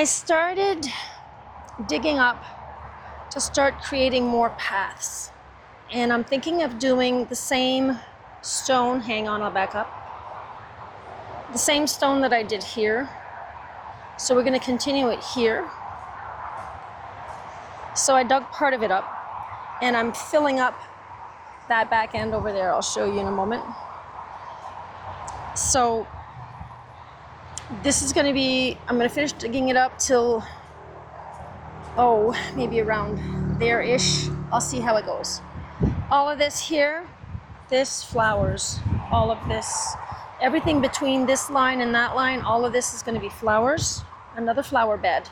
I started digging up to start creating more paths. And I'm thinking of doing the same stone, hang on, I'll back up. The same stone that I did here. So we're gonna continue it here. So I dug part of it up and I'm filling up that back end over there. I'll show you in a moment. So this is gonna be, I'm gonna finish digging it up till, maybe around there-ish. I'll see how it goes. All of this here, this flowers, all of this, everything between this line and that line, all of this is gonna be flowers, another flower bed.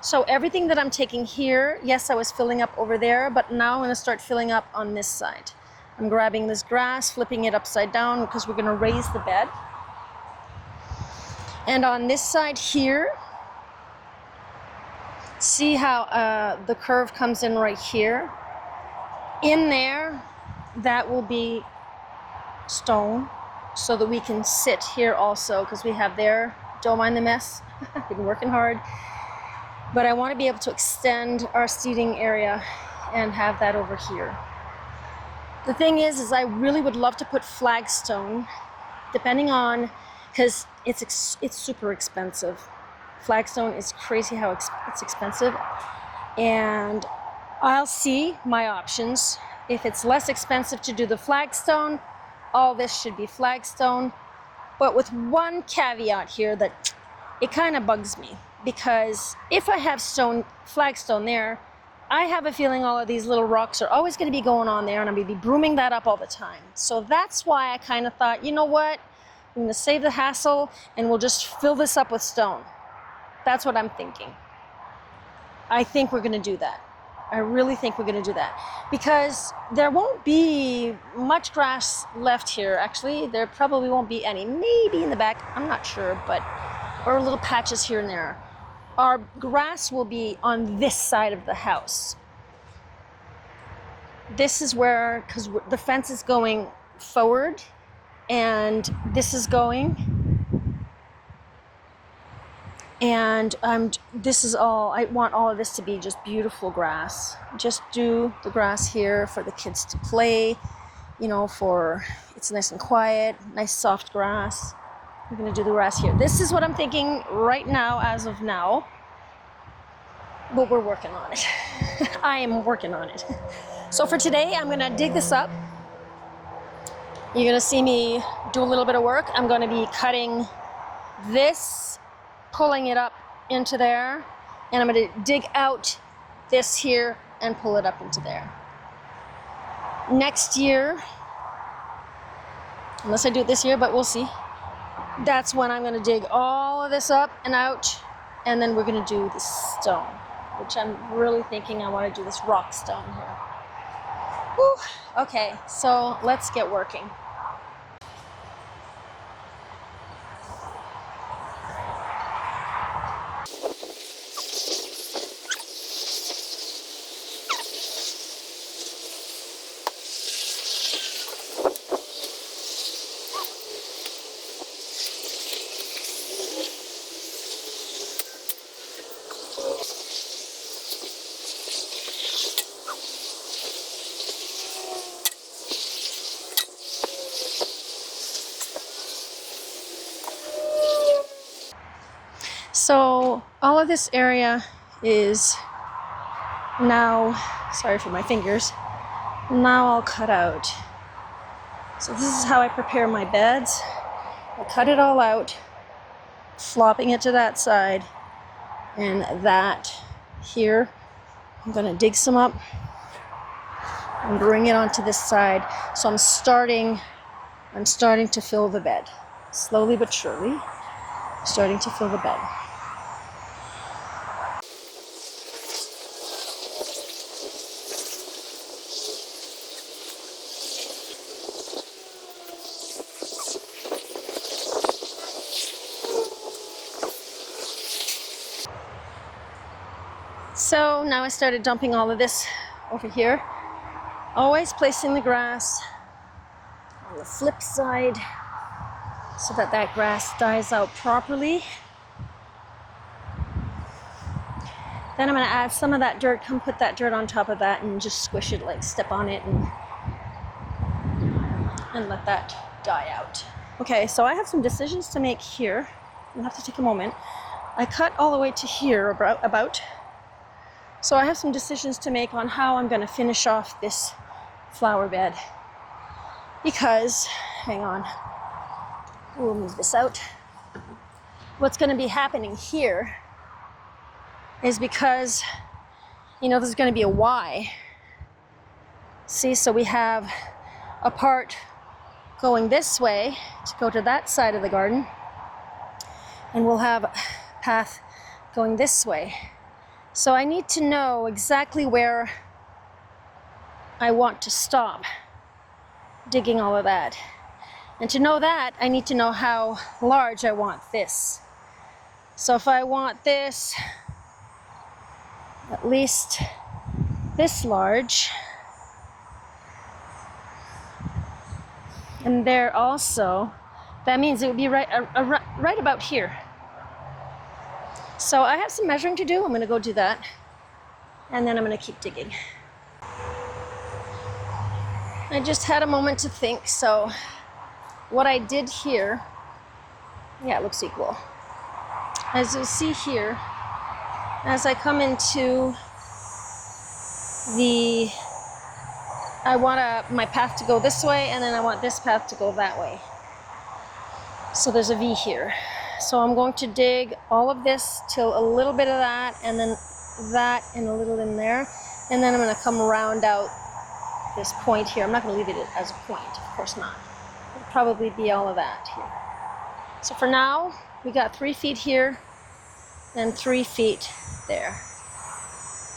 So everything that I'm taking here, yes, I was filling up over there, but now I'm gonna start filling up on this side. I'm grabbing this grass, flipping it upside down because we're gonna raise the bed. And on this side here, see how the curve comes in right here? In there, that will be stone so that we can sit here also because we have there, don't mind the mess, I've been working hard. But I want to be able to extend our seating area and have that over here. The thing is I really would love to put flagstone, depending on, because it's super expensive. Flagstone is crazy how it's expensive. And I'll see my options. If it's less expensive to do the flagstone, all this should be flagstone. But with one caveat here that it kind of bugs me. Because if I have flagstone there, I have a feeling all of these little rocks are always going to be going on there and I'm going to be brooming that up all the time. So that's why I kind of thought, you know what, I'm going to save the hassle and we'll just fill this up with stone. That's what I'm thinking. I think we're going to do that. I really think we're going to do that. Because there won't be much grass left here. Actually, there probably won't be any. Maybe in the back, I'm not sure, but, or little patches here and there. Our grass will be on this side of the house. This is where, because the fence is going forward and this is going. And this is all, I want all of this to be just beautiful grass. Just do the grass here for the kids to play, you know, it's nice and quiet, nice soft grass. I'm gonna do the grass here. This is what I'm thinking right now, as of now. But we're working on it. I am working on it. So for today, I'm gonna dig this up. You're gonna see me do a little bit of work. I'm gonna be cutting this, pulling it up into there, and I'm gonna dig out this here and pull it up into there. Next year, unless I do it this year, but we'll see. That's when I'm gonna dig all of this up and out, and then we're gonna do the stone, which I'm really thinking I wanna do this rock stone here. Whew. Okay, so let's get working. So all of this area is now, sorry for my fingers, now all cut out. So this is how I prepare my beds. I cut it all out, flopping it to that side, and that here. I'm gonna dig some up and bring it onto this side. So I'm starting to fill the bed. Slowly but surely, starting to fill the bed. So now I started dumping all of this over here. Always placing the grass on the flip side so that that grass dies out properly. Then I'm gonna add some of that dirt, come put that dirt on top of that and just squish it, like step on it and let that die out. Okay, so I have some decisions to make here. I'll have to take a moment. I cut all the way to here about. So I have some decisions to make on how I'm gonna finish off this flower bed. Because, hang on, we'll move this out. What's gonna be happening here is because, you know, there's gonna be a Y. See, so we have a part going this way to go to that side of the garden, and we'll have a path going this way. So I need to know exactly where I want to stop digging all of that. And to know that, I need to know how large I want this. So if I want this at least this large, and there also, that means it would be right about here. So I have some measuring to do. I'm gonna go do that, and then I'm gonna keep digging. I just had a moment to think, so what I did here, yeah, it looks equal. As you'll see here, as I come into I want my path to go this way, and then I want this path to go that way. So there's a V here. So I'm going to dig all of this till a little bit of that, and then that, and a little in there. And then I'm gonna come round out this point here. I'm not gonna leave it as a point, of course not. It'll probably be all of that here. So for now, we got 3 feet here, and 3 feet there.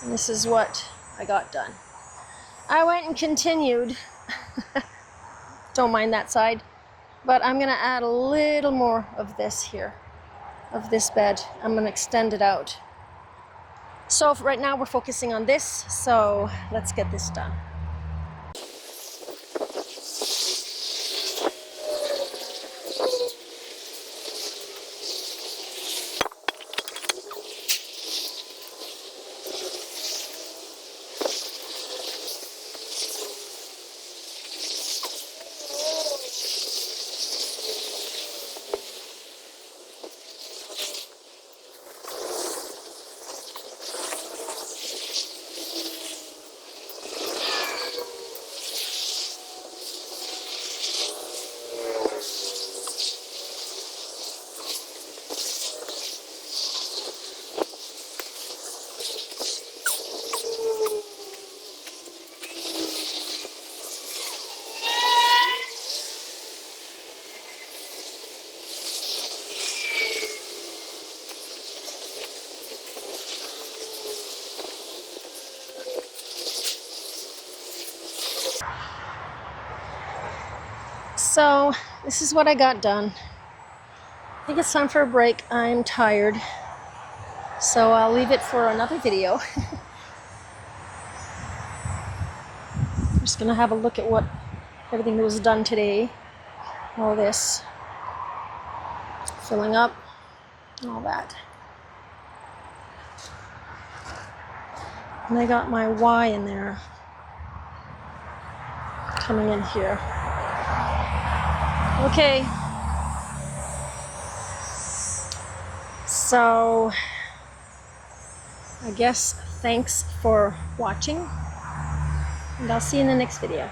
And this is what I got done. I went and continued, don't mind that side, but I'm gonna add a little more of this here, of this bed. I'm gonna extend it out. So right now we're focusing on this, so let's get this done. So this is what I got done. I think it's time for a break. I'm tired, so I'll leave it for another video. I'm just gonna have a look at everything that was done today. All this filling up, all that. And I got my Y in there coming in here. Okay, so I guess thanks for watching, and I'll see you in the next video.